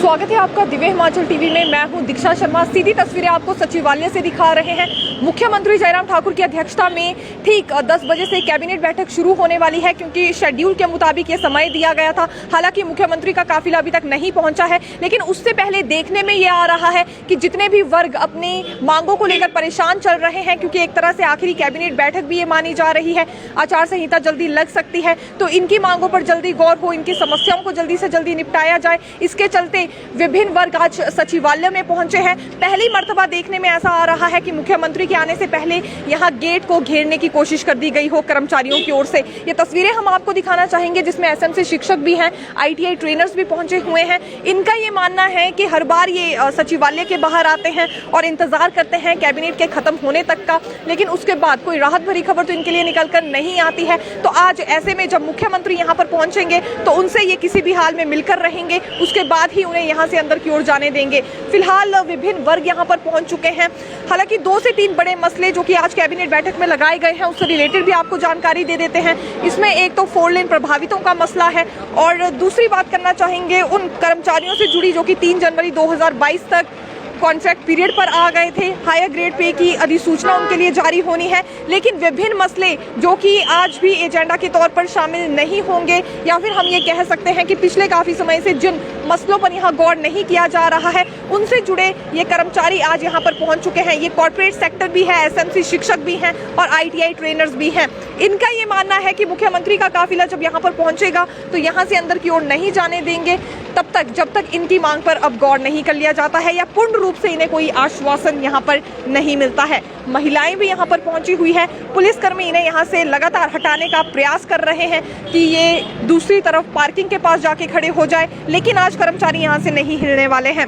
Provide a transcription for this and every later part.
स्वागत है आपका दिव्य हिमाचल टीवी में। मैं हूं दीक्षा शर्मा। सीधी तस्वीरें आपको सचिवालय से दिखा रहे हैं। मुख्यमंत्री जयराम ठाकुर की अध्यक्षता में ठीक 10 बजे से कैबिनेट बैठक शुरू होने वाली है, क्योंकि शेड्यूल के मुताबिक ये समय दिया गया था। हालांकि मुख्यमंत्री का काफिला अभी तक नहीं पहुंचा है, लेकिन उससे पहले देखने में ये आ रहा है कि जितने भी वर्ग अपनी मांगों को लेकर परेशान चल रहे हैं, क्योंकि एक तरह से आखिरी कैबिनेट बैठक भी ये मानी जा रही है, आचार संहिता जल्दी लग सकती है, तो इनकी मांगों पर जल्दी गौर हो, इनकी समस्याओं को जल्दी से जल्दी निपटाया जाए। इसके चलते विभिन्न वर्ग आज सचिवालय में पहुंचे हैं। पहली मर्तबा देखने में ऐसा आ रहा है कि मुख्यमंत्री के आने से पहले यहां गेट को घेरने की कोशिश कर दी गई हो कर्मचारियों की ओर से। ये तस्वीरें हम आपको दिखाना चाहेंगे, जिसमें एसएमसी शिक्षक भी हैं, आईटीआई ट्रेनर्स भी पहुंचे हुए हैं। इनका ये मानना है कि हर बार ये सचिवालय के बाहर आते हैं और इंतजार करते हैं कैबिनेट के खत्म होने तक का, लेकिन उसके बाद कोई राहत भरी खबर तो इनके लिए निकल कर नहीं आती है। तो आज ऐसे में जब मुख्यमंत्री यहाँ पर पहुंचेंगे तो उनसे ये किसी भी हाल में मिलकर रहेंगे, उसके बाद ही उन्हें यहाँ से अंदर की ओर जाने देंगे। फिलहाल विभिन्न वर्ग यहाँ पर पहुंच चुके हैं। हालांकि 2 से 3 बड़े मसले जो कि आज कैबिनेट बैठक में लगाए गए हैं, उससे रिलेटेड भी आपको जानकारी दे देते हैं। इसमें एक तो 4 लेन प्रभावितों का मसला है, और दूसरी बात करना चाहेंगे उन कर्मचारियों से जुड़ी जो कि 3 जनवरी 2022 तक कॉन्ट्रैक्ट पीरियड पर आ गए थे। हायर ग्रेड पे की अधिसूचना उनके लिए जारी होनी है, लेकिन विभिन्न मसले जो कि आज भी एजेंडा के तौर पर शामिल नहीं होंगे, या फिर हम ये कह सकते हैं कि पिछले काफी समय से जिन मसलों पर यहाँ गौर नहीं किया जा रहा है, उनसे जुड़े ये कर्मचारी आज यहाँ पर पहुंच चुके हैं। ये कॉर्पोरेट सेक्टर भी है, एसएमसी शिक्षक भी हैं और आईटीआई ट्रेनर्स भी हैं। इनका ये मानना है कि मुख्यमंत्री का काफिला जब यहाँ पर पहुंचेगा तो यहाँ से अंदर की ओर नहीं जाने देंगे तब तक, जब तक इनकी मांग पर अब गौर नहीं कर लिया जाता है या पूर्ण रूप से इन्हें कोई आश्वासन यहाँ पर नहीं मिलता है। महिलाएं भी यहाँ पर पहुंची हुई है। पुलिसकर्मी इन्हें यहाँ से लगातार हटाने का प्रयास कर रहे हैं कि ये दूसरी तरफ पार्किंग के पास जाके खड़े हो जाए, लेकिन आज कर्मचारी यहाँ से नहीं हिलने वाले हैं।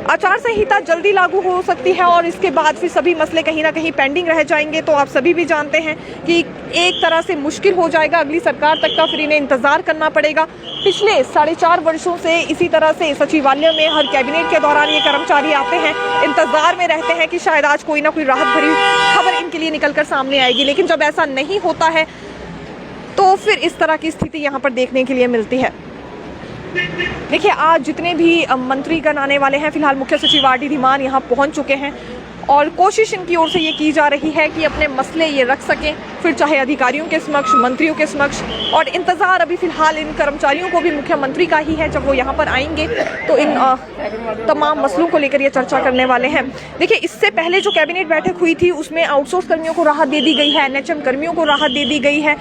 आचार संहिता जल्दी लागू हो सकती है और इसके बाद फिर सभी मसले कहीं ना कहीं पेंडिंग रह जाएंगे। तो आप सभी भी जानते हैं कि एक तरह से मुश्किल हो जाएगा अगली सरकार तक का, फिर इन्हें इंतजार करना पड़ेगा। पिछले 4.5 वर्षों से इसी तरह से सचिवालय में हर कैबिनेट के दौरान ये कर्मचारी आते हैं, इंतजार में रहते हैं कि शायद आज कोई ना कोई राहत भरी खबर इनके लिए निकलकर सामने आएगी, लेकिन जब ऐसा नहीं होता है तो फिर इस तरह की स्थिति यहाँ पर देखने के लिए मिलती है। देखिए, आज जितने भी मंत्रीगण आने वाले हैं, फिलहाल मुख्य सचिव आर डी धीमान यहाँ पहुँच चुके हैं और कोशिश इनकी ओर से ये की जा रही है कि अपने मसले ये रख सकें, फिर चाहे अधिकारियों के समक्ष, मंत्रियों के समक्ष। और इंतज़ार अभी फिलहाल इन कर्मचारियों को भी मुख्यमंत्री का ही है। जब वो यहाँ पर आएंगे तो इन तमाम मसलों को लेकर ये चर्चा करने वाले हैं। देखिए, इससे पहले जो कैबिनेट बैठक हुई थी उसमें आउटसोर्स कर्मियों को राहत दे दी गई है, एनएचएम कर्मियों को राहत दे दी गई है।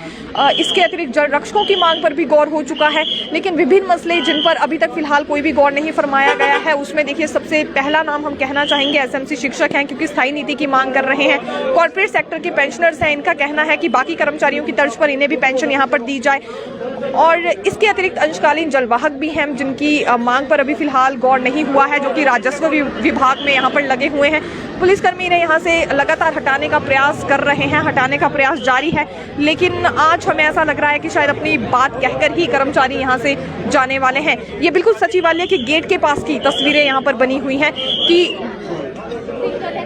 इसके अतिरिक्त जल रक्षकों की मांग पर भी गौर हो चुका है, लेकिन विभिन्न मसले जिन पर अभी तक फिलहाल कोई भी गौर नहीं फरमाया गया है, उसमें देखिए सबसे पहला नाम हम कहना चाहेंगे एसएमसी शिक्षक हैं, क्योंकि स्थायी नीति की मांग कर रहे हैं। कॉर्पोरेट सेक्टर के पेंशनर्स हैं, इनका कहना है कि बाकी कर्मचारियों की तर्ज पर इन्हें भी पेंशन यहाँ पर दी जाए। और इसके अतिरिक्त अंशकालीन जलवाहक भी हैं, जिनकी मांग पर अभी फिलहाल गौर नहीं हुआ है, जो कि राजस्व विभाग में यहाँ पर लगे हुए हैं। पुलिसकर्मी इन्हें यहाँ से लगातार हटाने का प्रयास कर रहे हैं, हटाने का प्रयास जारी है, लेकिन आज हमें ऐसा लग रहा है कि शायद अपनी बात कहकर ही कर्मचारी यहाँ से जाने वाले हैं। ये बिल्कुल सचिवालय के गेट के पास की तस्वीरें यहाँ पर बनी हुई हैं कि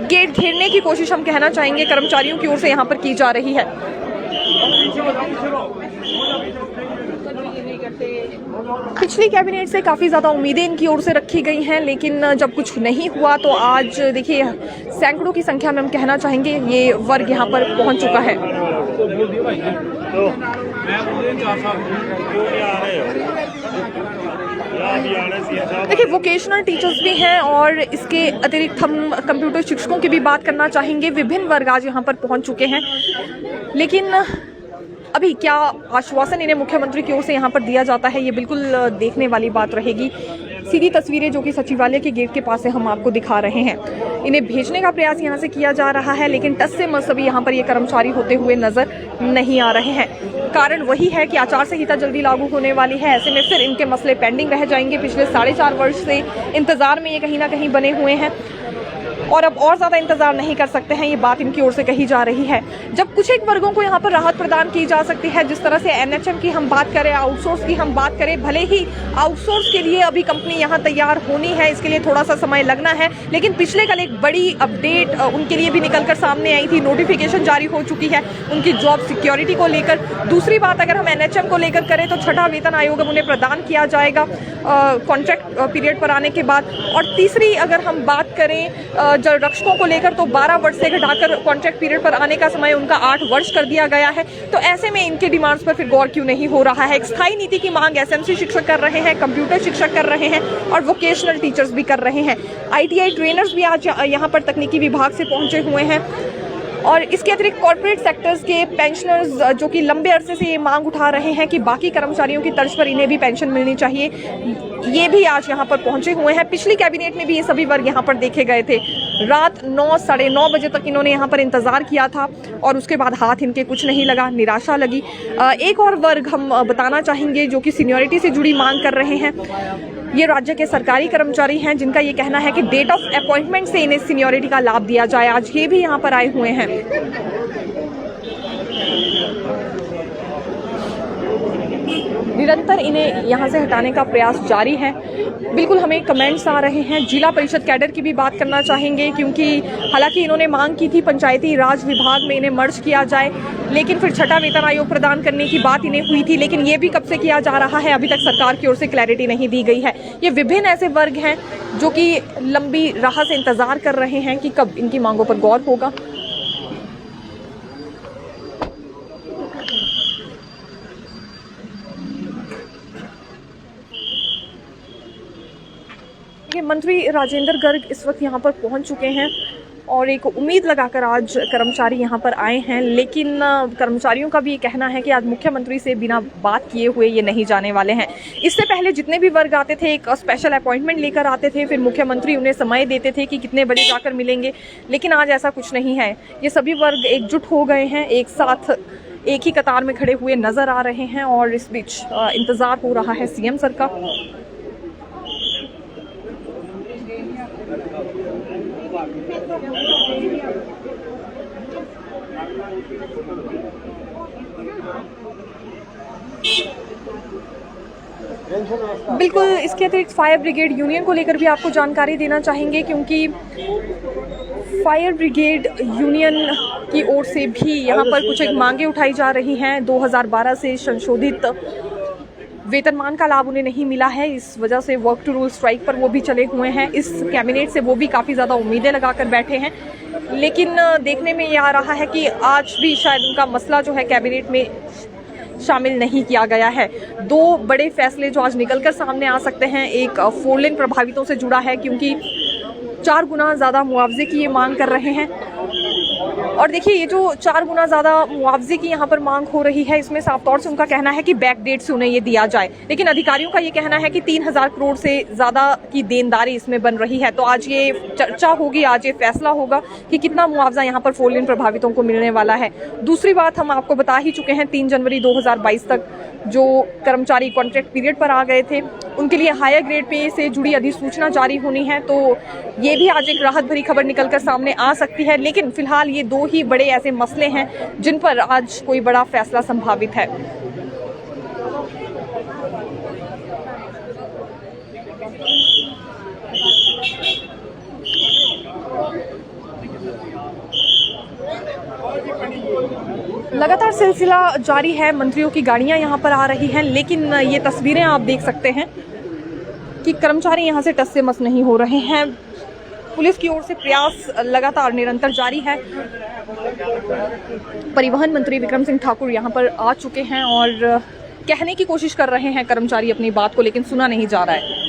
गेट घेरने की कोशिश हम कहना चाहेंगे कर्मचारियों की ओर से यहाँ पर की जा रही है। पिछली कैबिनेट से काफ़ी ज़्यादा उम्मीदें इनकी ओर से रखी गई हैं, लेकिन जब कुछ नहीं हुआ तो आज देखिए सैकड़ों की संख्या में हम कहना चाहेंगे ये वर्ग यहाँ पर पहुँच चुका है। देखिए, वोकेशनल टीचर्स भी हैं और इसके अतिरिक्त हम कंप्यूटर शिक्षकों की भी बात करना चाहेंगे। विभिन्न वर्ग आज यहाँ पर पहुँच चुके हैं, लेकिन अभी क्या आश्वासन इन्हें मुख्यमंत्री की ओर से यहाँ पर दिया जाता है, ये बिल्कुल देखने वाली बात रहेगी। सीधी तस्वीरें जो कि सचिवालय के गेट के पास से हम आपको दिखा रहे हैं, इन्हें भेजने का प्रयास यहाँ से किया जा रहा है, लेकिन टस से मस अभी यहाँ पर ये कर्मचारी होते हुए नजर नहीं आ रहे हैं। कारण वही है कि आचार संहिता जल्दी लागू होने वाली है, ऐसे में फिर इनके मसले पेंडिंग रह जाएंगे। पिछले 4.5 वर्ष से इंतजार में ये कहीं ना कहीं बने हुए हैं। और अब और ज़्यादा इंतज़ार नहीं कर सकते हैं, ये बात इनकी ओर से कही जा रही है। जब कुछ एक वर्गों को यहाँ पर राहत प्रदान की जा सकती है, जिस तरह से एनएचएम की हम बात करें, आउटसोर्स की हम बात करें, भले ही आउटसोर्स के लिए अभी कंपनी यहाँ तैयार होनी है, इसके लिए थोड़ा सा समय लगना है, लेकिन पिछले कल एक बड़ी अपडेट उनके लिए भी निकलकर सामने आई थी। नोटिफिकेशन जारी हो चुकी है उनकी जॉब सिक्योरिटी को लेकर। दूसरी बात अगर हम एनएचएम को लेकर करें तो छठा वेतन आयोग उन्हें प्रदान किया जाएगा कॉन्ट्रैक्ट पीरियड पर आने के बाद। और तीसरी अगर हम बात करें जल रक्षकों को लेकर तो 12 वर्ष से घटाकर कॉन्ट्रैक्ट पीरियड पर आने का समय उनका 8 वर्ष कर दिया गया है। तो ऐसे में इनके डिमांड्स पर फिर गौर क्यों नहीं हो रहा है। एक स्थायी नीति की मांग एसएमसी शिक्षक कर रहे हैं, कंप्यूटर शिक्षक कर रहे हैं और वोकेशनल टीचर्स भी कर रहे हैं। आईटीआई ट्रेनर्स भी आज यहाँ पर तकनीकी विभाग से पहुंचे हुए हैं। और इसके अतिरिक्त कॉर्पोरेट सेक्टर्स के पेंशनर्स जो कि लंबे अरसे से ये मांग उठा रहे हैं कि बाकी कर्मचारियों की तर्ज पर इन्हें भी पेंशन मिलनी चाहिए, ये भी आज यहाँ पर पहुंचे हुए हैं। पिछली कैबिनेट में भी ये सभी वर्ग यहाँ पर देखे गए थे। रात 9 साढ़े 9 बजे तक इन्होंने यहाँ पर इंतजार किया था और उसके बाद हाथ इनके कुछ नहीं लगा, निराशा लगी। एक और वर्ग हम बताना चाहेंगे जो कि सीनियरिटी से जुड़ी मांग कर रहे हैं। ये राज्य के सरकारी कर्मचारी हैं जिनका ये कहना है कि डेट ऑफ अपॉइंटमेंट से इन्हें सीनियरिटी का लाभ दिया जाए। आज ये भी यहाँ पर आए हुए हैं। निरंतर इन्हें यहाँ से हटाने का प्रयास जारी है। बिल्कुल हमें कमेंट्स आ रहे हैं। जिला परिषद कैडर की भी बात करना चाहेंगे क्योंकि हालांकि इन्होंने मांग की थी पंचायती राज विभाग में इन्हें मर्ज किया जाए, लेकिन फिर छठा वेतन आयोग प्रदान करने की बात इन्हें हुई थी, लेकिन ये भी कब से किया जा रहा है अभी तक सरकार की ओर से क्लैरिटी नहीं दी गई है। ये विभिन्न ऐसे वर्ग हैं जो कि लंबी राह से इंतजार कर रहे हैं कि कब इनकी मांगों पर गौर होगा। मंत्री राजेंद्र गर्ग इस वक्त यहाँ पर पहुँच चुके हैं और एक उम्मीद लगाकर आज कर्मचारी यहाँ पर आए हैं, लेकिन कर्मचारियों का भी ये कहना है कि आज मुख्यमंत्री से बिना बात किए हुए ये नहीं जाने वाले हैं। इससे पहले जितने भी वर्ग आते थे एक स्पेशल अपॉइंटमेंट लेकर आते थे, फिर मुख्यमंत्री उन्हें समय देते थे कि कितने बजे जाकर मिलेंगे, लेकिन आज ऐसा कुछ नहीं है। ये सभी वर्ग एकजुट हो गए हैं, एक साथ एक ही कतार में खड़े हुए नजर आ रहे हैं और इस बीच इंतजार हो रहा है सीएम सर का। बिल्कुल इसके अतिरिक्त फायर ब्रिगेड यूनियन को लेकर भी आपको जानकारी देना चाहेंगे क्योंकि फायर ब्रिगेड यूनियन की ओर से भी यहाँ पर कुछ एक मांगे उठाई जा रही हैं। 2012 से संशोधित वेतनमान का लाभ उन्हें नहीं मिला है, इस वजह से वर्क टू रूल स्ट्राइक पर वो भी चले हुए हैं। इस कैबिनेट से वो भी काफ़ी ज़्यादा उम्मीदें लगाकर बैठे हैं, लेकिन देखने में ये आ रहा है कि आज भी शायद उनका मसला जो है कैबिनेट में शामिल नहीं किया गया है। 2 बड़े फैसले जो आज निकलकर सामने आ सकते हैं, एक 4 लेन प्रभावितों से जुड़ा है क्योंकि 4 गुना ज़्यादा मुआवजे की ये मांग कर रहे हैं। और देखिए ये जो 4 गुना ज़्यादा मुआवजे की यहाँ पर मांग हो रही है, इसमें साफ तौर से उनका कहना है कि बैक डेट से उन्हें ये दिया जाए, लेकिन अधिकारियों का ये कहना है कि 3000 करोड़ से ज़्यादा की देनदारी इसमें बन रही है। तो आज ये चर्चा होगी, आज ये फैसला होगा कि कितना मुआवजा यहाँ पर 4 लेन प्रभावितों को मिलने वाला है। दूसरी बात हम आपको बता ही चुके हैं, 3 जनवरी 2022 तक जो कर्मचारी कॉन्ट्रैक्ट पीरियड पर आ गए थे उनके लिए हायर ग्रेड पे से जुड़ी अधिसूचना जारी होनी है, तो ये भी आज एक राहत भरी खबर निकलकर सामने आ सकती है। लेकिन फिलहाल ये 2 ही बड़े ऐसे मसले हैं जिन पर आज कोई बड़ा फैसला संभावित है। लगातार सिलसिला जारी है, मंत्रियों की गाड़ियां यहां पर आ रही हैं, लेकिन ये तस्वीरें आप देख सकते हैं कि कर्मचारी यहां से टस से मस नहीं हो रहे हैं। पुलिस की ओर से प्रयास लगातार निरंतर जारी है। परिवहन मंत्री विक्रम सिंह ठाकुर यहां पर आ चुके हैं और कहने की कोशिश कर रहे हैं कर्मचारी अपनी बात को, लेकिन सुना नहीं जा रहा है।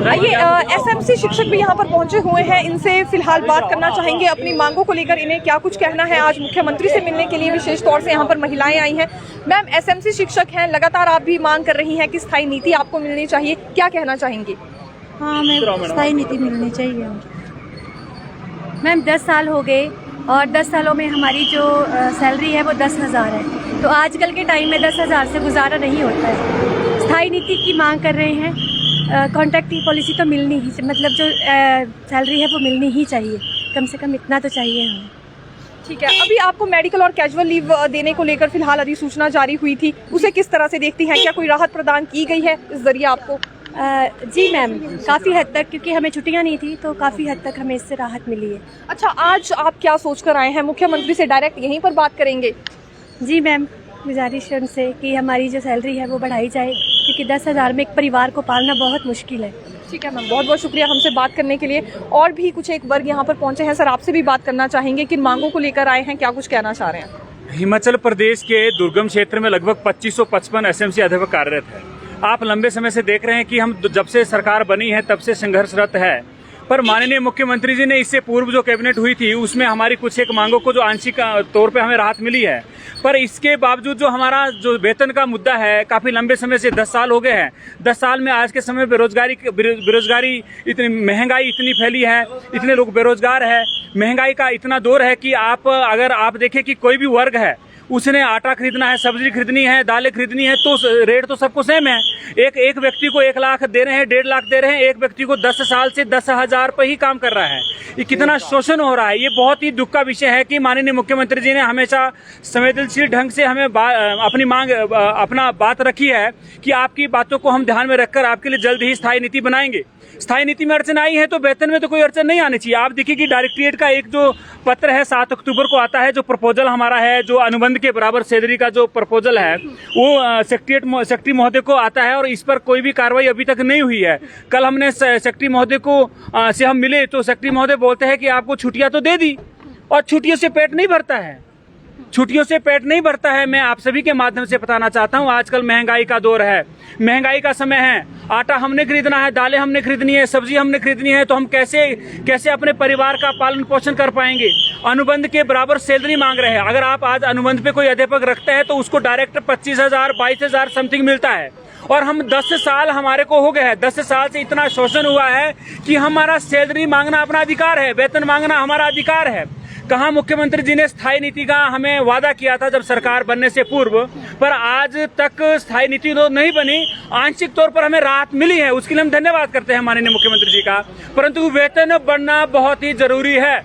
आइए एसएमसी शिक्षक भी यहाँ पर पहुंचे हुए हैं, इनसे फिलहाल बात करना चाहेंगे अपनी मांगों को लेकर, इन्हें क्या कुछ कहना है। आज मुख्यमंत्री से मिलने के लिए विशेष तौर से यहाँ पर महिलाएं आई हैं। मैम, एसएमसी शिक्षक हैं, लगातार आप भी मांग कर रही हैं कि स्थायी नीति आपको मिलनी चाहिए, क्या कहना चाहेंगी? हाँ, हमें स्थायी नीति मिलनी चाहिए। मैम 10 साल हो गए और 10 सालों में हमारी जो सैलरी है वो 10,000 है। तो आजकल के टाइम में 10,000 से गुजारा नहीं होता है। स्थायी नीति की मांग कर रहे हैं। कॉन्ट्रैक्ट की पॉलिसी तो मिलनी ही, मतलब जो सैलरी है वो मिलनी ही चाहिए, कम से कम इतना तो चाहिए हमें। ठीक है, अभी आपको मेडिकल और कैजुअल लीव देने को लेकर फिलहाल अधिसूचना जारी हुई थी, उसे किस तरह से देखती हैं? क्या कोई राहत प्रदान की गई है इस जरिए आपको? जी मैम, काफ़ी हद तक, क्योंकि हमें छुट्टियां नहीं थी तो काफ़ी हद तक हमें इससे राहत मिली है। अच्छा, आज आप क्या सोच कर आए हैं? मुख्यमंत्री से डायरेक्ट यहीं पर बात करेंगे? जी मैम, गुजारिश है उनसे कि हमारी जो सैलरी है वो बढ़ाई जाए, क्योंकि 10,000 में एक परिवार को पालना बहुत मुश्किल है। ठीक है मैम, बहुत बहुत शुक्रिया हमसे बात करने के लिए। और भी कुछ एक वर्ग यहाँ पर पहुंचे हैं, सर आपसे भी बात करना चाहेंगे, किन मांगों को लेकर आए हैं, क्या कुछ कहना चाह रहे हैं? हिमाचल प्रदेश के दुर्गम क्षेत्र में लगभग 2555 एसएमसी अध्यापक कार्यरत है। आप लंबे समय से देख रहे हैं कि हम जब से सरकार बनी है तब से संघर्षरत है, पर माननीय मुख्यमंत्री जी ने इससे पूर्व जो कैबिनेट हुई थी उसमें हमारी कुछ एक मांगों को जो आंशिक तौर पे हमें राहत मिली है, पर इसके बावजूद जो हमारा जो वेतन का मुद्दा है काफी लंबे समय से 10 साल हो गए हैं। 10 साल में आज के समय बेरोजगारी इतनी, महंगाई इतनी फैली है, इतने लोग बेरोजगार है, महंगाई का इतना दौर है कि अगर आप देखें कि कोई भी वर्ग है उसने आटा खरीदना है, सब्जी खरीदनी है, दालें खरीदनी है, तो रेट तो सबको सेम है। एक व्यक्ति को 1 लाख दे रहे हैं, 1.5 लाख दे रहे हैं, एक व्यक्ति को 10 साल से 10,000 पर ही काम कर रहा है। ये कितना शोषण हो रहा है, ये बहुत ही दुख का विषय है कि माननीय मुख्यमंत्री जी ने हमेशा संवेदनशील ढंग से हमें अपना बात रखी है कि आपकी बातों को हम ध्यान में रखकर आपके लिए जल्द ही स्थायी नीति बनाएंगे। स्थायी नीति में अड़चन आई है तो वेतन में तो कोई अड़चन नहीं आनी चाहिए। आप देखिए कि डायरेक्टरेट का एक जो पत्र है 7 अक्टूबर को आता है, जो प्रपोजल हमारा है, जो अनुबंध के बराबर सैलरी का जो प्रपोजल है वो सेक्रेटरी महोदय को आता है और इस पर कोई भी कार्रवाई अभी तक नहीं हुई है। कल हमने सेक्रेटरी महोदय को से हम मिले तो सेक्रेटरी महोदय बोलते हैं कि आपको छुट्टियां तो दे दी, और छुट्टियों से पेट नहीं भरता है, छुट्टियों से पेट नहीं भरता है। मैं आप सभी के माध्यम से बताना चाहता हूं, आजकल महंगाई का दौर है, महंगाई का समय है, आटा हमने खरीदना है, दालें हमने खरीदनी है, सब्जी हमने खरीदनी है, तो हम कैसे अपने परिवार का पालन पोषण कर पाएंगे? अनुबंध के बराबर सैलरी मांग रहे हैं। अगर आप आज अनुबंध पे कोई अध्यापक रखते हैं तो उसको डायरेक्ट 25,000 22,000 समथिंग मिलता है, और हम 10 साल हमारे को हो गए हैं, 10 साल से इतना शोषण हुआ है कि हमारा सैलरी मांगना अपना अधिकार है, वेतन मांगना हमारा अधिकार है। कहाँ मुख्यमंत्री जी ने स्थायी नीति का हमें वादा किया था जब सरकार बनने से पूर्व, पर आज तक स्थायी नीति तो नहीं बनी। आंशिक तौर पर हमें राहत मिली है, उसके लिए हम धन्यवाद करते हैं माननीय मुख्यमंत्री जी का, परंतु वेतन बढ़ना बहुत ही जरूरी है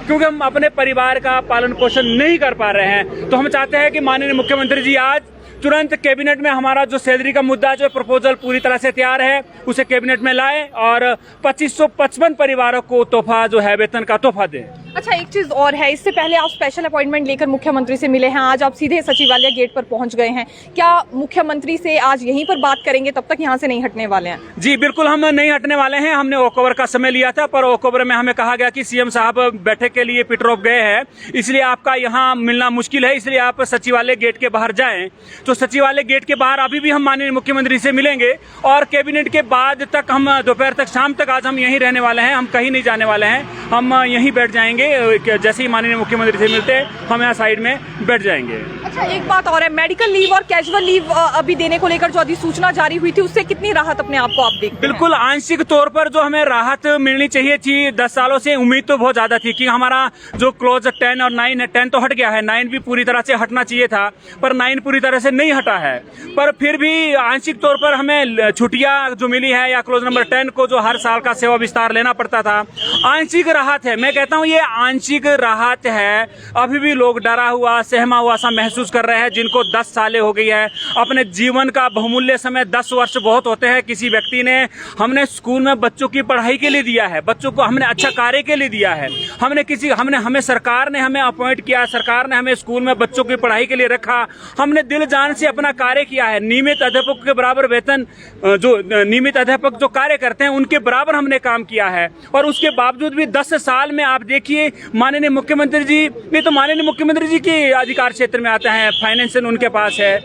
क्योंकि हम अपने परिवार का पालन पोषण नहीं कर पा रहे हैं। तो हम चाहते हैं कि माननीय मुख्यमंत्री जी आज तुरंत कैबिनेट में हमारा जो सैलरी का मुद्दा, जो प्रपोजल पूरी तरह से तैयार है, उसे कैबिनेट में लाए और 2555 परिवारों को तोहफा जो है वेतन का तोहफा दें। अच्छा, एक चीज और है, इससे पहले आप स्पेशल अपॉइंटमेंट लेकर मुख्यमंत्री से मिले हैं, आज आप सीधे सचिवालय गेट पर पहुंच गए हैं, क्या मुख्यमंत्री से आज यहीं पर बात करेंगे, तब तक यहां से नहीं हटने वाले हैं? जी बिल्कुल, हम नहीं हटने वाले हैं। हमने ओकओवर का समय लिया था, पर ओकओवर में हमें कहा गया कि सीएम साहब बैठक के लिए पिटरॉफ गए हैं, इसलिए आपका यहाँ मिलना मुश्किल है, इसलिए आप सचिवालय गेट के बाहर जाएं। तो सचिवालय गेट के बाहर अभी भी हम माननीय मुख्यमंत्री से मिलेंगे और कैबिनेट के बाद तक हम दोपहर तक, शाम तक आज हम यहीं रहने वाले हैं, हम कहीं नहीं जाने वाले हैं, हम यहीं बैठ जाएंगे। जैसे ही माननीय मुख्यमंत्री से मिलते हैं हम यहाँ साइड में बैठ जाएंगे। अच्छा, एक बात और है, मेडिकल लीव और कैजुअल लीव अभी देने को लेकर जो अधिसूचना जारी हुई थी, उससे कितनी राहत अपने आप को आप देखते हैं? बिल्कुल, आंशिक तौर पर जो हमें राहत मिलनी चाहिए थी, 10 सालों से उम्मीद तो बहुत ज्यादा थी कि हमारा जो क्लोज 10 और 9 है, 10 तो हट गया है, 9 भी पूरी तरह से हटना चाहिए था, पर 9 पूरी तरह से नहीं हटा है। पर फिर भी आंशिक तौर पर हमें छुट्टियां जो मिली है, या क्लोज नंबर 10 को जो हर साल का सेवा विस्तार लेना पड़ता था, आंशिक राहत है। मैं कहता हूं ये आंशिक राहत है। अभी भी लोग डरा हुआ, सहमा हुआ सा महसूस कर रहे हैं, जिनको 10 सालें हो गई है। अपने जीवन का बहुमूल्य समय 10 वर्ष बहुत होते हैं। किसी व्यक्ति ने, हमने स्कूल में बच्चों की पढ़ाई के लिए दिया है, बच्चों को हमने अच्छा कार्य के लिए दिया है, हमें सरकार ने हमें अपॉइंट किया, सरकार ने हमें स्कूल में बच्चों की पढ़ाई के लिए रखा, हमने दिल जान से अपना कार्य किया है। नियमित अध्यापक के बराबर वेतन, जो नियमित अध्यापक जो कार्य करते हैं उनके बराबर हमने काम किया है, और उसके बावजूद भी 10 साल में आप देखिए माननीय मुख्यमंत्री जी, ये तो माननीय मुख्यमंत्री जी के अधिकार क्षेत्र में आता है, फाइनेंशियल उनके पास है,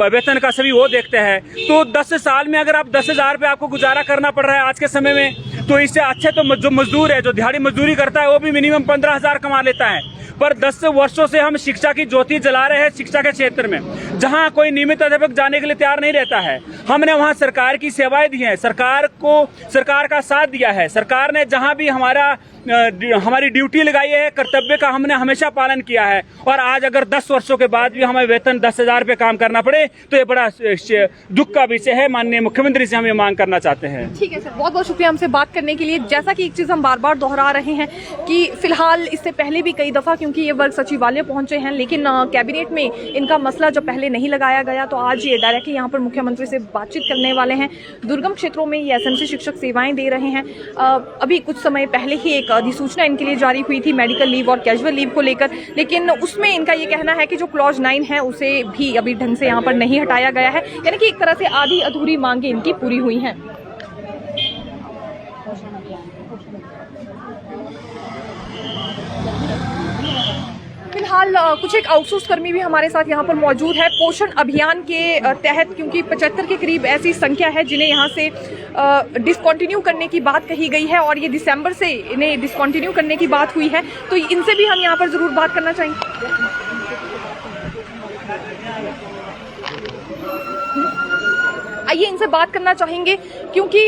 वेतन का सभी वो देखते हैं। तो 10 साल में अगर आप 10,000 पे आपको गुजारा करना पड़ रहा है आज के समय में, तो इससे अच्छे तो जो मजदूर है, जो दिहाड़ी मजदूरी करता है, वो भी मिनिमम 15,000 कमा लेता है। पर 10 वर्षों से हम शिक्षा की ज्योति जला रहे हैं शिक्षा के क्षेत्र में, जहां कोई नियमित अध्यापक जाने के लिए तैयार नहीं रहता है। हमने वहां सरकार की सेवाएं दी हैं, सरकार का साथ दिया है, सरकार ने जहां भी हमारा हमारी ड्यूटी लगाई है, कर्तव्य का हमने हमेशा पालन किया है। और आज अगर 10 वर्षों के बाद भी हमें वेतन 10,000 पे काम करना पड़े तो ये बड़ा दुख का विषय है। माननीय मुख्यमंत्री से हम ये मांग करना चाहते हैं। ठीक है सर, बहुत बहुत शुक्रिया हमसे बात करने के लिए। जैसा कि एक चीज़ हम बार बार दोहरा रहे हैं कि फिलहाल इससे पहले भी कई दफ़ा क्योंकि ये वर्ग सचिवालय पहुंचे हैं, लेकिन कैबिनेट में इनका मसला जब पहले नहीं लगाया गया तो आज ये डायरेक्टली यहाँ पर मुख्यमंत्री से बातचीत करने वाले हैं। दुर्गम क्षेत्रों में ये एसएमसी शिक्षक सेवाएं दे रहे हैं। अभी कुछ समय पहले ही एक अधिसूचना इनके लिए जारी हुई थी मेडिकल लीव और कैजुअल लीव को लेकर, लेकिन उसमें इनका ये कहना है कि जो क्लॉज 9 है उसे भी अभी ढंग से यहाँ पर नहीं हटाया गया है, यानी कि एक तरह से आधी अधूरी मांगे इनकी पूरी हुई हैं। फिलहाल कुछ एक आउटसोर्स कर्मी भी हमारे साथ यहाँ पर मौजूद है। पोषण अभियान के तहत क्योंकि 75 के करीब ऐसी संख्या है जिन्हें यहाँ से डिसकंटिन्यू करने की बात कही गई है और ये दिसंबर से इन्हें डिसकंटिन्यू करने की बात हुई है, तो इनसे भी हम यहाँ पर ज़रूर बात करना चाहेंगे। आइए इनसे बात करना चाहेंगे क्योंकि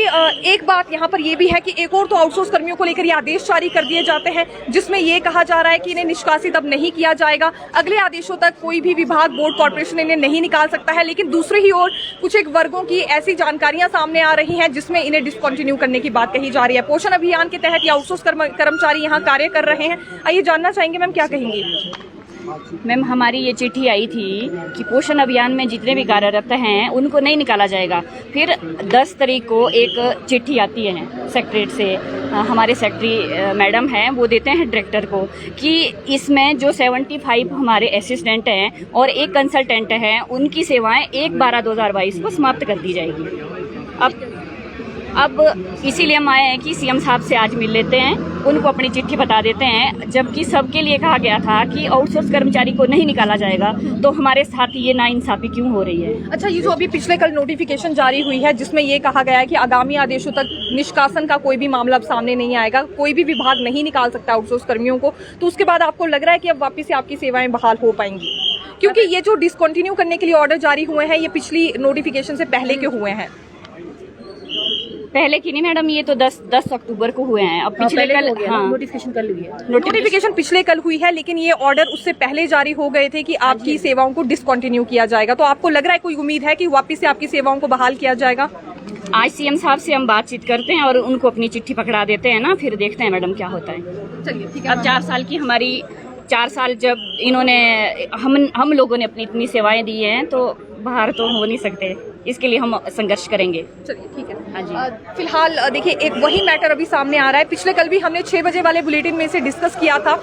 एक बात यहाँ पर ये भी है कि एक और तो आउटसोर्स कर्मियों को लेकर ये आदेश जारी कर दिए जाते हैं जिसमें ये कहा जा रहा है कि इन्हें निष्कासित अब नहीं किया जाएगा। अगले आदेशों तक कोई भी विभाग, बोर्ड, कॉर्पोरेशन इन्हें नहीं निकाल सकता है, लेकिन दूसरी ही ओर कुछ एक वर्गों की ऐसी जानकारियां सामने आ रही हैं जिसमें इन्हें डिसकंटिन्यू करने की बात कही जा रही है। पोषण अभियान के तहत ये आउटसोर्स कर्मचारी यहाँ कार्य कर रहे हैं। आइए जानना चाहेंगे मैम क्या कहेंगी। मैम, हमारी ये चिट्ठी आई थी कि पोषण अभियान में जितने भी कार्यरत हैं उनको नहीं निकाला जाएगा। फिर 10 तारीख को एक चिट्ठी आती है सेक्रेटरी से, हमारे सेक्रेटरी मैडम हैं, वो देते हैं डायरेक्टर को कि इसमें जो 75 हमारे असिस्टेंट हैं और एक कंसल्टेंट हैं उनकी सेवाएं 1/12/2022 को समाप्त कर दी जाएगी। अब इसीलिए हम आए हैं कि सीएम साहब से आज मिल लेते हैं, उनको अपनी चिट्ठी बता देते हैं। जबकि सबके लिए कहा गया था कि आउटसोर्स कर्मचारी को नहीं निकाला जाएगा, तो हमारे साथ ये नाइंसाफी क्यों हो रही है। अच्छा, ये जो अभी पिछले कल नोटिफिकेशन जारी हुई है जिसमें ये कहा गया है कि आगामी आदेशों तक निष्कासन का कोई भी मामला अब सामने नहीं आएगा, कोई भी विभाग नहीं निकाल सकता आउटसोर्स कर्मियों को, तो उसके बाद आपको लग रहा है कि अब वापस से आपकी सेवाएं बहाल हो पाएंगी? क्योंकि ये जो डिसकंटिन्यू करने के लिए ऑर्डर जारी हुए हैं ये पिछली नोटिफिकेशन से पहले के हुए हैं। पहले की नहीं मैडम, ये तो 10 अक्टूबर को हुए हैं। अब पिछले कल नोटिफिकेशन कल हुई है। नोटिफिकेशन पिछले कल हुई है, लेकिन ये ऑर्डर उससे पहले जारी हो गए थे कि आपकी सेवाओं को डिसकंटिन्यू किया जाएगा। तो आपको लग रहा है, कोई उम्मीद है कि वापस से आपकी सेवाओं को बहाल किया जाएगा? आज सीएम साहब से हम बातचीत करते हैं और उनको अपनी चिट्ठी पकड़ा देते हैं ना, फिर देखते हैं मैडम क्या होता है। चलिए ठीक है। अब 4 साल की हमारी 4 साल जब इन्होंने हम लोगों ने अपनी इतनी सेवाएं दी हैं तो बाहर तो हो नहीं सकते, इसके लिए हम संघर्ष करेंगे। चलिए ठीक है। हाँ जी। फिलहाल देखिए एक वही मैटर अभी सामने आ रहा है। पिछले कल भी हमने 6 बजे वाले बुलेटिन में से डिस्कस किया था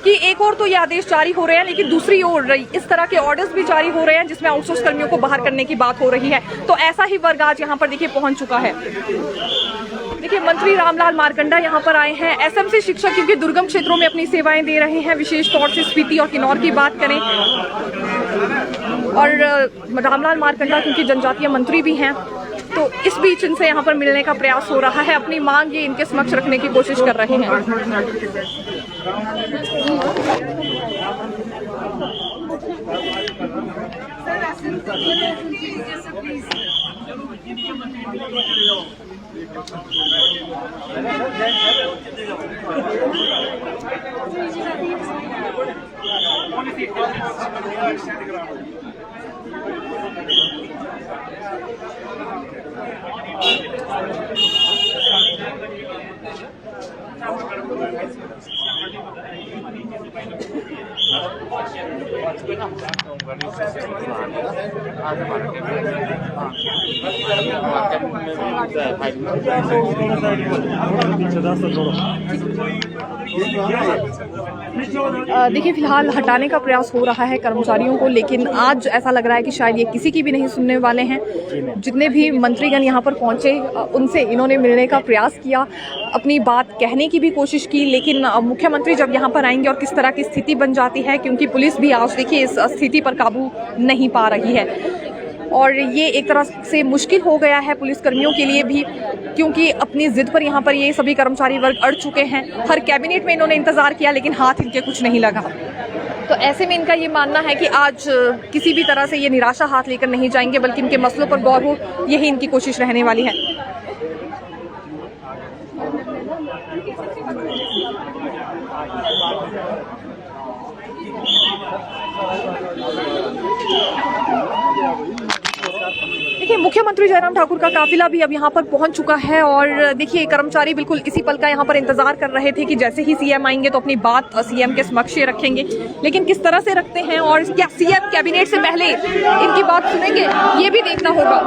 कि एक और तो ये आदेश जारी हो रहे हैं, लेकिन दूसरी ओर इस तरह के ऑर्डर्स भी जारी हो रहे हैं जिसमें आउटसोर्स कर्मियों को बाहर करने की बात हो रही है। तो ऐसा ही वर्ग आज यहाँ पर देखिए पहुंच चुका है। देखिए मंत्री रामलाल मारकंडा यहाँ पर आए हैं। एसएमसी शिक्षक क्योंकि दुर्गम क्षेत्रों में अपनी सेवाएं दे रहे हैं, विशेष तौर से स्पीति और किन्नौर की बात करें, और रामलाल मारकंडा क्योंकि जनजातीय मंत्री भी हैं, तो इस बीच इनसे यहाँ पर मिलने का प्रयास हो रहा है। अपनी मांग ये इनके समक्ष रखने की कोशिश कर रहे हैं। देखिए फिलहाल हटाने का प्रयास हो रहा है कर्मचारियों को, लेकिन आज ऐसा लग रहा है कि शायद ये किसी की भी नहीं सुनने वाले हैं। जितने भी मंत्रीगण यहाँ पर पहुंचे उनसे इन्होंने मिलने का प्रयास किया, अपनी बात कहने की भी कोशिश की, लेकिन मुख्यमंत्री जब यहाँ पर आएंगे और किस तरह की स्थिति बन जाती है, क्योंकि पुलिस भी आज देखिए इस स्थिति पर काबू नहीं पा रही है और ये एक तरह से मुश्किल हो गया है पुलिस कर्मियों के लिए भी, क्योंकि अपनी जिद पर यहाँ पर ये सभी कर्मचारी वर्ग अड़ चुके हैं। हर कैबिनेट में इन्होंने इंतजार किया लेकिन हाथ इनके कुछ नहीं लगा। तो ऐसे में इनका ये मानना है कि आज किसी भी तरह से ये निराशा हाथ लेकर नहीं जाएंगे, बल्कि इनके मसलों पर गौर हो, यही इनकी कोशिश रहने वाली है। देखिए, मुख्यमंत्री जयराम ठाकुर का काफिला भी अब यहाँ पर पहुंच चुका है और देखिए कर्मचारी बिल्कुल इसी पल का यहाँ पर इंतजार कर रहे थे कि जैसे ही सीएम आएंगे तो अपनी बात सीएम के समक्ष रखेंगे, लेकिन किस तरह से रखते हैं और क्या सीएम कैबिनेट से पहले इनकी बात सुनेंगे ये भी देखना होगा।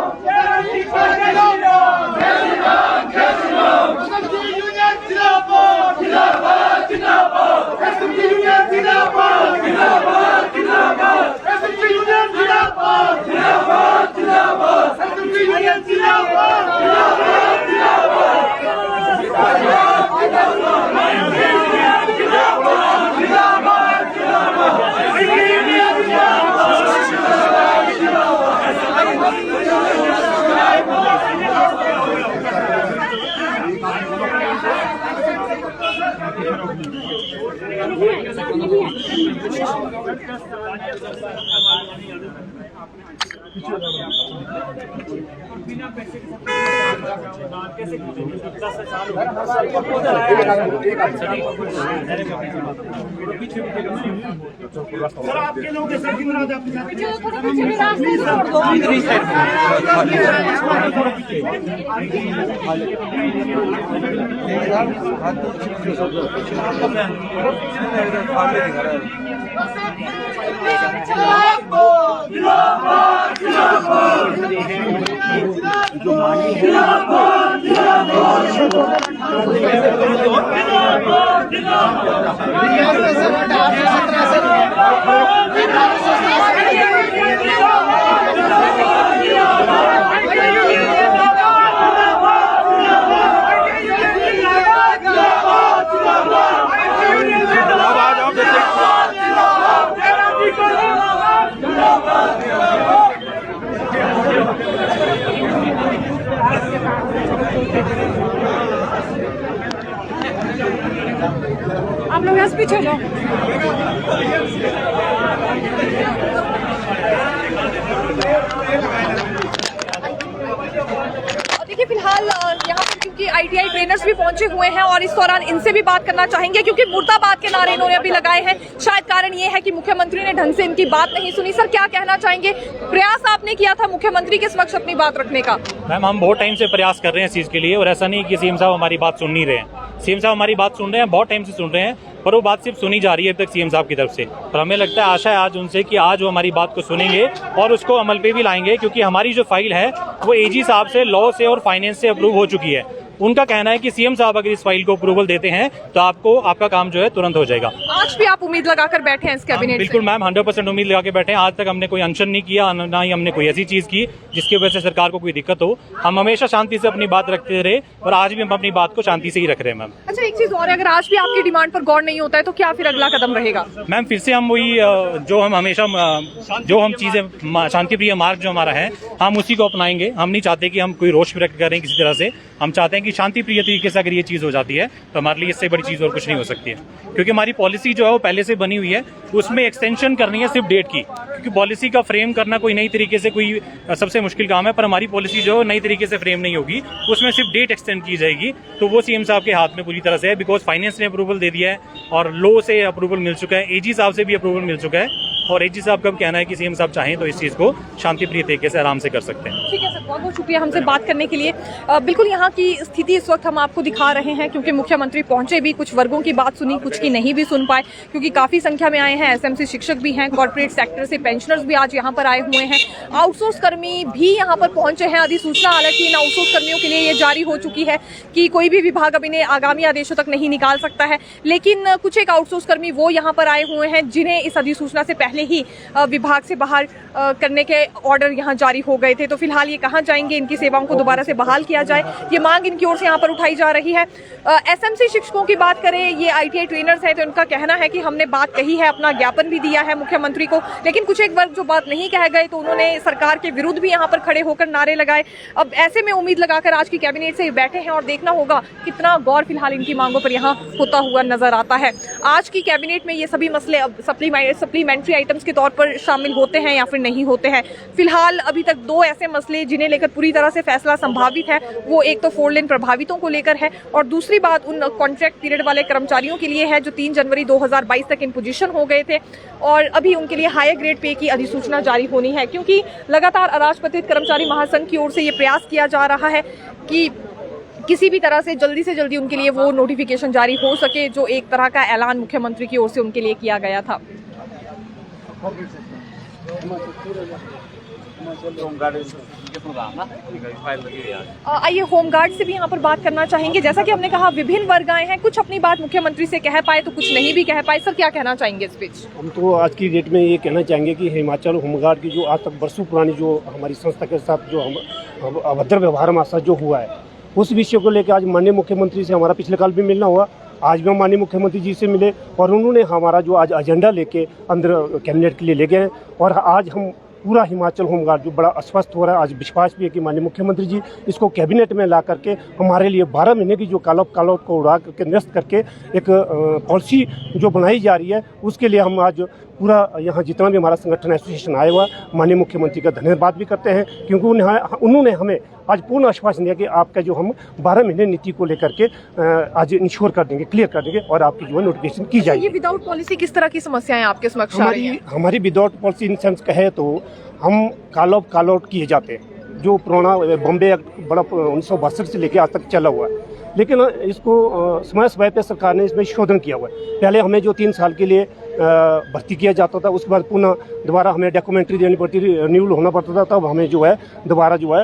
सर आपके लोग आप लोग यहाँ से पीछे जाओ। देखिए फिलहाल यहाँ पर क्योंकि आईटीआई ट्रेनर्स भी पहुंचे हुए हैं और इस दौरान इनसे भी बात करना चाहेंगे क्योंकि मुर्दाबाद के नारे इन्होंने अभी लगाए हैं। शायद कारण ये है कि मुख्यमंत्री ने ढंग से इनकी बात नहीं सुनी। सर क्या कहना चाहेंगे, प्रयास आपने किया था मुख्यमंत्री के समक्ष अपनी बात रखने का? मैम हम बहुत टाइम से प्रयास कर रहे हैं इस चीज़ के लिए और ऐसा नहीं कि सीएम साहब हमारी बात सुन नहीं रहे हैं। सीएम साहब हमारी बात सुन रहे हैं, बहुत टाइम से सुन रहे हैं, पर वो बात सिर्फ सुनी जा रही है अब तक सीएम साहब की तरफ से। पर हमें लगता है, आशा है आज उनसे कि आज वो हमारी बात को सुनेंगे और उसको अमल पे भी लाएंगे, क्योंकि हमारी जो फाइल है वो एजी साहब से लॉ से और फाइनेंस से अप्रूव हो चुकी है। उनका कहना है कि सीएम साहब अगर इस फाइल को अप्रूवल देते हैं तो आपका काम जो है तुरंत हो जाएगा। आज भी आप उम्मीद लगाकर बैठे हैं इस कैबिनेट? बिल्कुल मैम, 100% उम्मीद लगा के बैठे हैं। आज तक हमने कोई अनशन नहीं किया, ना ही हमने कोई ऐसी चीज की जिसकी वजह से सरकार को कोई दिक्कत हो। हम हमेशा शांति से अपनी बात रखते रहे और आज भी हम अपनी बात को शांति से ही रख रहे हैं। मैम अच्छा, एक चीज और है, अगर आज भी आपकी डिमांड पर गौर नहीं होता है तो क्या फिर अगला कदम रहेगा? मैम फिर से हम वही जो हम हमेशा जो हम चीजें शांतिप्रिय मार्ग जो हमारा है हम उसी को अपनाएंगे। हम नहीं चाहते कि हम कोई रोष व्यक्त करें किसी तरह से। हम चाहते हैं कि शांतिप्रिय तरीके से अगर ये चीज हो जाती है तो हमारे लिए इससे बड़ी चीज और कुछ नहीं हो सकती है, क्योंकि हमारी पॉलिसी जो है वो पहले से बनी हुई है। उसमें एक्सटेंशन करनी है सिर्फ डेट की, क्योंकि पॉलिसी का फ्रेम करना कोई नई तरीके से कोई सबसे मुश्किल काम है। पर हमारी पॉलिसी जो है नई तरीके से फ्रेम नहीं होगी, उसमें सिर्फ डेट एक्सटेंड की जाएगी। तो वो सीएम साहब के हाथ में पूरी तरह से है, बिकॉज फाइनेंस ने अप्रूवल दे दिया है और लॉ से अप्रूवल मिल चुका है, एजी साहब से भी अप्रूवल मिल चुका है। और एजी साहब का कहना है कि सीएम साहब चाहें तो इस चीज को शांतिप्रिय तरीके से आराम से कर सकते हैं। ठीक है सर, बहुत बहुत शुक्रिया हमसे बात करने के लिए। बिल्कुल यहाँ की स्थिति इस वक्त हम आपको दिखा रहे हैं, क्योंकि मुख्यमंत्री पहुंचे भी, कुछ वर्गों की बात सुनी, कुछ की नहीं भी सुन पाए, क्योंकि काफी संख्या में आए हैं। एसएमसी शिक्षक भी हैं, कॉर्पोरेट सेक्टर से पेंशनर्स भी आज यहाँ पर आए हुए हैं, आउटसोर्स कर्मी भी यहाँ पर पहुंचे हैं। अधिसूचना हालांकि इन आउटसोर्स कर्मियों के लिए ये जारी हो चुकी है कि कोई भी विभाग अब इन्हें आगामी आदेशों तक नहीं निकाल सकता है, लेकिन कुछ एक आउटसोर्स कर्मी वो यहाँ पर आए हुए हैं जिन्हें इस अधिसूचना से पहले ही विभाग से बाहर करने के ऑर्डर यहाँ जारी हो गए थे। तो फिलहाल ये कहाँ जाएंगे, इनकी सेवाओं को दोबारा से बहाल किया जाए, ये मांग इनकी ओर से यहाँ पर उठाई जा रही है। एसएमसी शिक्षकों की बात करें, ये आईटीआई ट्रेनर्स हैं, तो इनका कहना है कि हमने बात कही है, अपना ज्ञापन भी दिया है मुख्यमंत्री को, लेकिन कुछ एक वर्ग जो बात नहीं कह गए तो उन्होंने सरकार के विरुद्ध भी यहाँ पर खड़े होकर नारे लगाए। अब ऐसे में उम्मीद लगाकर आज की कैबिनेट से बैठे हैं और देखना होगा कितना गौर फिलहाल इनकी मांगों पर यहाँ होता हुआ नजर आता है। आज की कैबिनेट में ये सभी मसले अब सप्लीमेंट्री आइटम्स के तौर पर शामिल होते हैं या फिर नहीं होते हैं। फिलहाल अभी तक 2 ऐसे मसले जिन्हें लेकर पूरी तरह से फैसला संभावित है, वो एक तो 4 लेन प्रभावितों को लेकर है और दूसरी बात उन कॉन्ट्रैक्ट पीरियड वाले कर्मचारियों के लिए है जो 3 जनवरी 2022 तक इन पोजीशन हो गए थे और अभी उनके लिए हायर ग्रेड पे की अधिसूचना जारी होनी है, क्योंकि लगातार अराजपत्रित कर्मचारी महासंघ की ओर से ये प्रयास किया जा रहा है कि किसी भी तरह से जल्दी उनके लिए वो नोटिफिकेशन जारी हो सके जो एक तरह का ऐलान मुख्यमंत्री की ओर से उनके लिए किया गया था। आइए होमगार्ड से भी यहाँ पर बात करना चाहेंगे। जैसा कि हमने कहा विभिन्न वर्ग आए हैं, कुछ अपनी बात मुख्यमंत्री से कह पाए तो कुछ नहीं भी कह पाए। सर क्या कहना चाहेंगे इस बीच? हम तो आज की डेट में ये कहना चाहेंगे कि हिमाचल होमगार्ड की जो आज तक बरसों पुरानी जो हमारी संस्था के साथ जो हम अभद्र व्यवहार हमारे साथ जो हुआ है, उस विषय को लेकर आज माननीय मुख्यमंत्री से हमारा पिछले काल भी मिलना हुआ। आज भी हम माननीय मुख्यमंत्री जी से मिले और उन्होंने हमारा जो आज एजेंडा लेके अंदर कैबिनेट के लिए ले गए और आज हम पूरा हिमाचल होमगार्ड जो बड़ा अस्वस्थ हो रहा है, आज विश्वास भी है कि माननीय मुख्यमंत्री जी इसको कैबिनेट में ला करके हमारे लिए 12 महीने की जो कालौट को उड़ा करके निरस्त करके एक पॉलिसी जो बनाई जा रही है, उसके लिए हम आज पूरा यहाँ जितना भी हमारा संगठन एसोसिएशन आया हुआ माननीय मुख्यमंत्री का धन्यवाद भी करते हैं, क्योंकि उन्होंने हमें आज पूर्ण आश्वासन दिया कि आपका जो हम 12 महीने नीति को लेकर के आज इंश्योर कर देंगे, क्लियर कर देंगे और आपकी जो है नोटिफिकेशन की जाएगी। ये विदाउट पॉलिसी किस तरह की समस्याएं आपके समक्ष आ रही हैं? हमारी विदाउट पॉलिसी इन सेंस कहे तो हम कॉल आउट किए जाते हैं, जो पुराना बॉम्बे एक्ट बड़ा 1962 से लेकर आज तक चला हुआ है, लेकिन इसको समय पे सरकार ने इसमें शोधन किया हुआ है। पहले हमें जो 3 साल के लिए भर्ती किया जाता था, उसके बाद पुनः दोबारा हमें डॉक्यूमेंट्री देनी पड़ती थी, रिन्यूअल होना पड़ता था, तब हमें जो है दोबारा जो है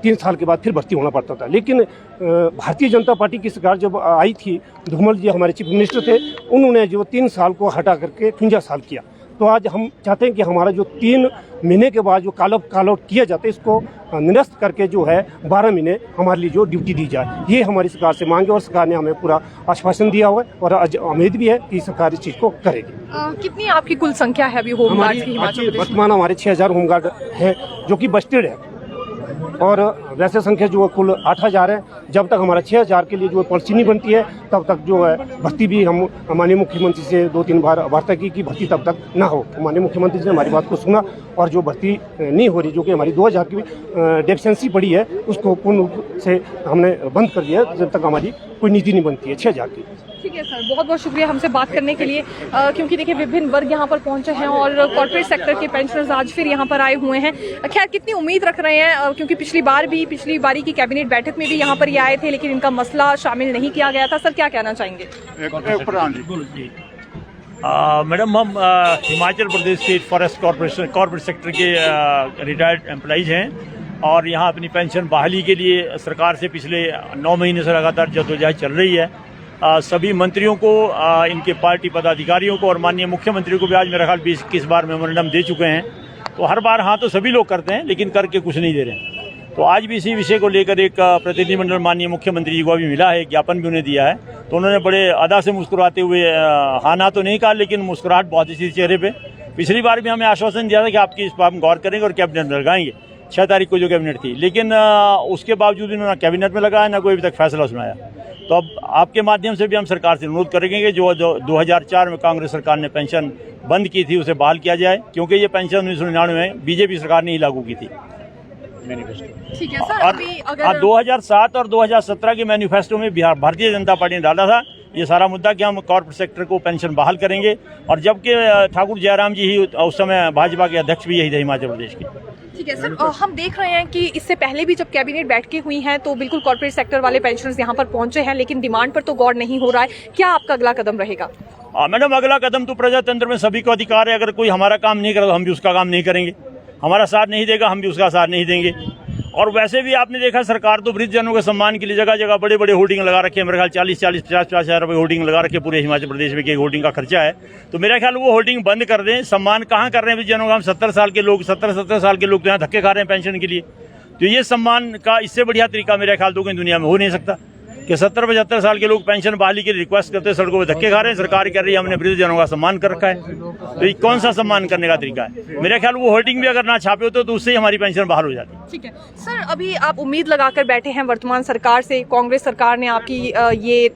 3 साल के बाद फिर भर्ती होना पड़ता था। लेकिन भारतीय जनता पार्टी की सरकार जब आई थी, धूमल जी हमारे चीफ मिनिस्टर थे, उन्होंने जो 3 साल को हटा करके 53 साल किया। तो आज हम चाहते हैं कि हमारा जो 3 महीने के बाद जो कॉल आउट किया जाता है, इसको निरस्त करके जो है 12 महीने हमारे लिए जो ड्यूटी दी जाए, ये हमारी सरकार से मांग है और सरकार ने हमें पूरा आश्वासन दिया हुआ है और आज उम्मीद भी है कि सरकार इस चीज़ को करेगी। कितनी आपकी कुल संख्या है अभी होमगार्ड की हिमाचल प्रदेश में? वर्तमान हमारे 6000 होमगार्ड हैं जो कि बस्टेड है और वैसे संख्या जो कुल 8000 है। जब तक हमारा 6000 के लिए जो पॉलिसी नहीं बनती है तब तक जो है भर्ती भी हम माननीय मुख्यमंत्री से 2-3 बार वार्ता की कि भर्ती तब तक ना हो। माननीय मुख्यमंत्री ने हमारी बात को सुना और जो भर्ती नहीं हो रही, जो कि हमारी 2000 की डेफिशिएंसी पड़ी है, उसको पूर्ण रूप से हमने बंद कर दिया जब तक हमारी कोई नीति नहीं बनती है 6000 की। ठीक है सर, बहुत बहुत शुक्रिया हमसे बात करने के लिए, क्योंकि देखिए विभिन्न वर्ग यहाँ पर पहुंचे हैं और कॉर्पोरेट सेक्टर के पेंशनर्स आज फिर यहाँ पर आए हुए हैं। खैर कितनी उम्मीद रख रहे हैं, क्योंकि पिछली बारी की कैबिनेट बैठक में भी यहाँ पर ये आए थे लेकिन इनका मसला शामिल नहीं किया गया था। सर क्या कहना चाहेंगे? मैडम, हम Himachal Pradesh state forest corporate sector के रिटायर्ड एम्प्लॉइज हैं और यहाँ अपनी पेंशन बहाली के लिए सरकार से पिछले 9 महीने से लगातार जद्दोजहद चल रही है। सभी मंत्रियों को, इनके पार्टी पदाधिकारियों को और माननीय मुख्यमंत्री को भी आज मेरा ख्याल 20-21 बार मेमोरेंडम दे चुके हैं। तो हर बार हाँ तो सभी लोग करते हैं लेकिन करके कुछ नहीं दे रहे हैं। तो आज भी इसी विषय को लेकर एक प्रतिनिधिमंडल माननीय मुख्यमंत्री जी को भी मिला है, ज्ञापन भी उन्हें दिया है। तो उन्होंने बड़े अदा से मुस्कुराते हुए हाँ ना तो नहीं कहा, लेकिन मुस्कुराहट बहुत ही चेहरे पे। पिछली बार भी हमें आश्वासन दिया था कि आपकी इस पर हम गौर करेंगे और कैबिनेट में लगाएंगे, 6 तारीख को जो कैबिनेट थी, लेकिन उसके बावजूद इन्होंने कैबिनेट में लगाया ना कोई अभी तक फैसला सुनाया। तो अब आपके माध्यम से भी हम सरकार से अनुरोध करेंगे कि जो 2004 में कांग्रेस सरकार ने पेंशन बंद की थी उसे बहाल किया जाए, क्योंकि ये पेंशन 1999 में बीजेपी सरकार ने ही लागू की थी। ठीक है सर, और अभी अगर 2007 और 2017 के मैनिफेस्टो में भारतीय जनता पार्टी ने डाला था ये सारा मुद्दा कि हम कॉर्पोरेट सेक्टर को पेंशन बहाल करेंगे, और जबकि ठाकुर जयराम जी ही उस समय भाजपा के अध्यक्ष भी यही थे हिमाचल प्रदेश के। ठीक है सर, हम देख रहे हैं कि इससे पहले भी जब कैबिनेट बैठकें हुई हैं तो बिल्कुल कॉर्पोरेट सेक्टर वाले पेंशनर्स यहाँ पर पहुंचे हैं, लेकिन डिमांड पर तो गौर नहीं हो रहा है। क्या आपका अगला कदम रहेगा? मैडम, अगला कदम तो प्रजातंत्र में सभी को अधिकार है, अगर कोई हमारा काम नहीं करे तो हम भी उसका काम नहीं करेंगे, हमारा साथ नहीं देगा हम भी उसका साथ नहीं देंगे। और वैसे भी आपने देखा सरकार तो वृद्धजनों के सम्मान के लिए जगह जगह बड़े बड़े होर्डिंग लगा रखे हैं। मेरे ख्याल 40-40, 50-50 हज़ार रुपये होर्डिंग लगा रखे पूरे हिमाचल प्रदेश में, कि एक होर्डिंग का खर्चा है। तो मेरा ख्याल वो होर्डिंग बंद कर दें। सम्मान कहाँ कर रहे हैं वृद्धजनों का? हम 70 साल के लोग, 17 साल के लोग तो यहाँ धक्के खा रहे हैं पेंशन के लिए। तो ये सम्मान का इससे बढ़िया तरीका मेरा ख्याल तो कहीं दुनिया में हो नहीं सकता कि 70-75 साल के लोग पेंशन बहाली के लिए रिक्वेस्ट करते हैं, सड़कों पर धक्के खा रहे हैं। सरकार कह रही है हमने वृद्धजनों का सम्मान कर रखा है। तो ये कौन सा सम्मान करने का तरीका है? मेरा ख्याल वो होर्डिंग भी अगर ना छापे होते तो उससे ही हमारी पेंशन बहाल हो जाती। ठीक है सर, अभी आप उम्मीद लगाकर बैठे हैं वर्तमान सरकार से, कांग्रेस सरकार ने आपकी ये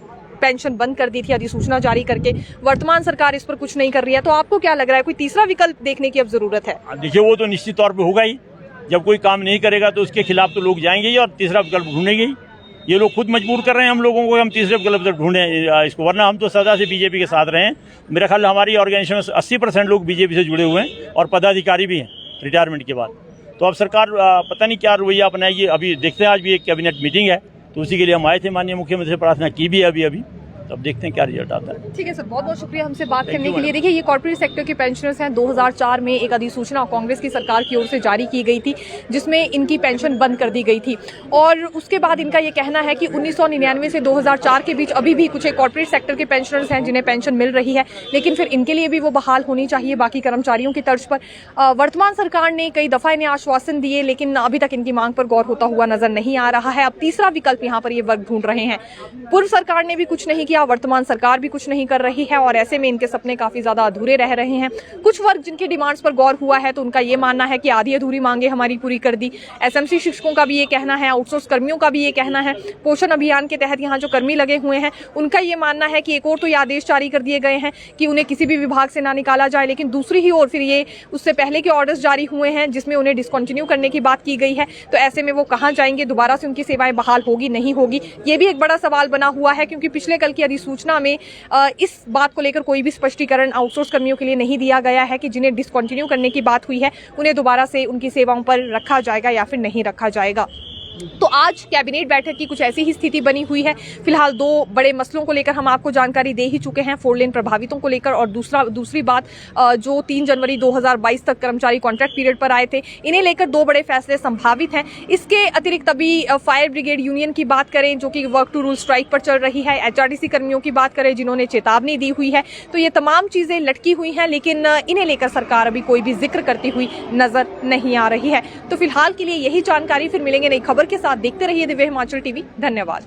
पेंशन बंद कर दी थी अधिसूचना जारी करके। वर्तमान सरकार इस पर कुछ नहीं कर रही है, तो आपको क्या लग रहा है, कोई तीसरा विकल्प देखने की अब जरूरत है? देखिए, वो तो निश्चित तौर पे होगा ही। जब कोई काम नहीं करेगा तो उसके खिलाफ तो लोग जाएंगे ही और तीसरा विकल्प ढूंढेंगे ही। ये लोग खुद मजबूर कर रहे हैं हम लोगों को, हम तीसरे विकल्प तक ढूंढें इसको, वरना हम तो सदा से बीजेपी के साथ रहे हैं। मेरा ख्याल हमारी ऑर्गेनाइजेशन में 80% लोग बीजेपी से जुड़े हुए हैं और पदाधिकारी भी हैं रिटायरमेंट के बाद। तो अब सरकार पता नहीं क्या रवैया अपनाएगी, अभी देखते हैं। आज भी एक कैबिनेट मीटिंग है, तो उसी के लिए हम आए थे, माननीय मुख्यमंत्री से प्रार्थना की भी है अभी। तो अब देखते हैं क्या रिजल्ट आता है। ठीक है सर, बहुत बहुत शुक्रिया हमसे बात करने के लिए। देखिए, ये कॉर्पोरेट सेक्टर के पेंशनर्स हैं। 2004 में एक अधिसूचना कांग्रेस की सरकार की ओर से जारी की गई थी, जिसमें इनकी पेंशन बंद कर दी गई थी, और उसके बाद इनका ये कहना है कि 1999 से 2004 के बीच अभी भी कुछ एक कॉर्पोरेट सेक्टर के पेंशनर्स हैं जिन्हें पेंशन मिल रही है, लेकिन फिर इनके लिए भी वो बहाल होनी चाहिए बाकी कर्मचारियों की तर्ज पर। वर्तमान सरकार ने कई दफा इन्हें आश्वासन दिए, लेकिन अभी तक इनकी मांग पर गौर होता हुआ नजर नहीं आ रहा है। अब तीसरा विकल्प यहाँ पर ये वर्ग ढूंढ रहे हैं। पूर्व सरकार ने भी कुछ नहीं किया, वर्तमान सरकार भी कुछ नहीं कर रही है, और ऐसे में इनके सपने काफी ज्यादा अधूरे रह रहे हैं। कुछ वर्ग जिनकी डिमांड्स पर गौर हुआ है, तो उनका ये मानना है कि आधी अधूरी मांगे हमारी पूरी कर दी। एसएमसी शिक्षकों का भी ये कहना है, आउटसोर्स कर्मियों का भी ये कहना है, पोषण अभियान के तहत यहाँ जो कर्मी लगे हुए हैं उनका ये मानना है कि एक और तो ये आदेश जारी कर दिए गए हैं कि उन्हें किसी भी विभाग से ना निकाला जाए, लेकिन दूसरी ही ओर फिर ये उससे पहले के ऑर्डर्स जारी हुए हैं जिसमें उन्हें डिसकंटिन्यू करने की बात की गई है। तो ऐसे में वो कहाँ जाएंगे, दोबारा से उनकी सेवाएं बहाल होगी नहीं होगी, ये भी एक बड़ा सवाल बना हुआ है, क्योंकि पिछले कल की अधिसूचना में इस बात को लेकर कोई भी स्पष्टीकरण आउटसोर्स कर्मियों के लिए नहीं दिया गया है कि जिन्हें डिसकंटिन्यू करने की बात हुई है उन्हें दोबारा से उनकी सेवाओं पर रखा जाएगा या फिर नहीं रखा जाएगा। तो आज कैबिनेट बैठक की कुछ ऐसी ही स्थिति बनी हुई है। फिलहाल दो बड़े मसलों को लेकर हम आपको जानकारी दे ही चुके हैं, 4 लेन प्रभावितों को लेकर, और दूसरी बात जो 3 जनवरी 2022 तक कर्मचारी कॉन्ट्रैक्ट पीरियड पर आए थे, इन्हें लेकर 2 बड़े फैसले संभावित हैं। इसके अतिरिक्त अभी फायर ब्रिगेड यूनियन की बात करें जो कि वर्क टू रूल स्ट्राइक पर चल रही है, HRTC कर्मियों की बात करें जिन्होंने चेतावनी दी हुई है, तो ये तमाम चीजें लटकी हुई हैं, लेकिन इन्हें लेकर सरकार अभी कोई भी जिक्र करती हुई नजर नहीं आ रही है। तो फिलहाल के लिए यही जानकारी, फिर मिलेंगे नई खबर के साथ। देखते रहिए दिव्य हिमाचल टीवी। धन्यवाद।